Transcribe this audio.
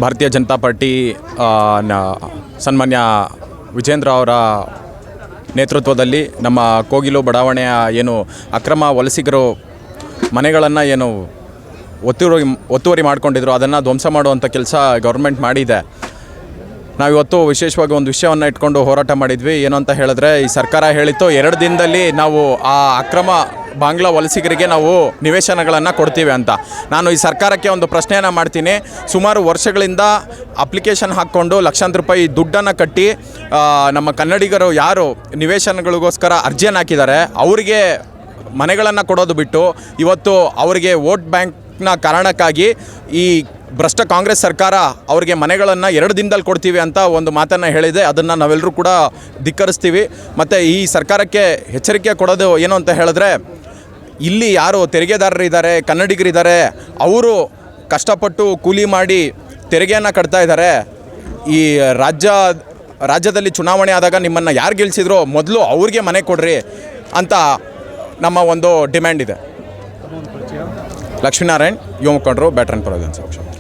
ಭಾರತೀಯ ಜನತಾ ಪಾರ್ಟಿ ಸನ್ಮಾನ್ಯ ವಿಜೇಂದ್ರ ಅವರ ನೇತೃತ್ವದಲ್ಲಿ ನಮ್ಮ ಕೋಗಿಲು ಬಡಾವಣೆಯ ಏನು ಅಕ್ರಮ ವಲಸಿಗರು ಮನೆಗಳನ್ನು ಏನು ಒತ್ತುವರಿ ಮಾಡಿಕೊಂಡಿದ್ರು ಅದನ್ನು ಧ್ವಂಸ ಮಾಡುವಂಥ ಕೆಲಸ ಗೌರ್ಮೆಂಟ್ ಮಾಡಿದೆ. ನಾವಿವತ್ತು ವಿಶೇಷವಾಗಿ ಒಂದು ವಿಷಯವನ್ನು ಇಟ್ಕೊಂಡು ಹೋರಾಟ ಮಾಡಿದ್ವಿ. ಏನು ಅಂತ ಹೇಳಿದ್ರೆ, ಈ ಸರ್ಕಾರ ಹೇಳಿತ್ತು 2 ದಿನದಲ್ಲಿ ನಾವು ಆ ಅಕ್ರಮ ಬಾಂಗ್ಲಾ ವಲಸಿಗರಿಗೆ ನಾವು ನಿವೇಶನಗಳನ್ನು ಕೊಡ್ತೀವಿ ಅಂತ. ನಾನು ಈ ಸರ್ಕಾರಕ್ಕೆ ಒಂದು ಪ್ರಶ್ನೆಯನ್ನು ಮಾಡ್ತೀನಿ. ಸುಮಾರು ವರ್ಷಗಳಿಂದ ಅಪ್ಲಿಕೇಶನ್ ಹಾಕ್ಕೊಂಡು ಲಕ್ಷಾಂತರ ರೂಪಾಯಿ ದುಡ್ಡನ್ನು ಕಟ್ಟಿ ನಮ್ಮ ಕನ್ನಡಿಗರು ಯಾರು ನಿವೇಶನಗಳಿಗೋಸ್ಕರ ಅರ್ಜಿಯನ್ನು ಹಾಕಿದ್ದಾರೆ ಅವರಿಗೆ ಮನೆಗಳನ್ನು ಕೊಡೋದು ಬಿಟ್ಟು ಇವತ್ತು ಅವರಿಗೆ ವೋಟ್ ಬ್ಯಾಂಕ್ನ ಕಾರಣಕ್ಕಾಗಿ ಈ ಭ್ರಷ್ಟ ಕಾಂಗ್ರೆಸ್ ಸರ್ಕಾರ ಅವರಿಗೆ ಮನೆಗಳನ್ನು 2 ದಿನದಲ್ಲಿ ಕೊಡ್ತೀವಿ ಅಂತ ಒಂದು ಮಾತನ್ನು ಹೇಳಿದೆ. ಅದನ್ನು ನಾವೆಲ್ಲರೂ ಕೂಡ ಧಿಕ್ಕರಿಸ್ತೀವಿ. ಮತ್ತು ಈ ಸರ್ಕಾರಕ್ಕೆ ಎಚ್ಚರಿಕೆ ಕೊಡೋದು ಏನು ಅಂತ ಹೇಳಿದ್ರೆ, ಇಲ್ಲಿ ಯಾರು ತೆರಿಗೆದಾರರಿದ್ದಾರೆ, ಕನ್ನಡಿಗರಿದ್ದಾರೆ, ಅವರು ಕಷ್ಟಪಟ್ಟು ಕೂಲಿ ಮಾಡಿ ತೆರಿಗೆಯನ್ನು ಕಟ್ತಾ ಇದ್ದಾರೆ. ಈ ರಾಜ್ಯದಲ್ಲಿ ಚುನಾವಣೆ ಆದಾಗ ನಿಮ್ಮನ್ನು ಯಾರು ಗೆಲ್ಲಿಸಿದ್ರೋ ಮೊದಲು ಅವ್ರಿಗೆ ಮನೆ ಕೊಡ್ರಿ ಅಂತ ನಮ್ಮ ಒಂದು ಡಿಮ್ಯಾಂಡ್ ಇದೆ. ಲಕ್ಷ್ಮೀನಾರಾಯಣ್, ಯುವ ಮುಖಂಡರು, ಬ್ಯಾಟರನ್ ಪರ ವಿಧಾನಸಭಾ ಕ್ಷೇತ್ರ.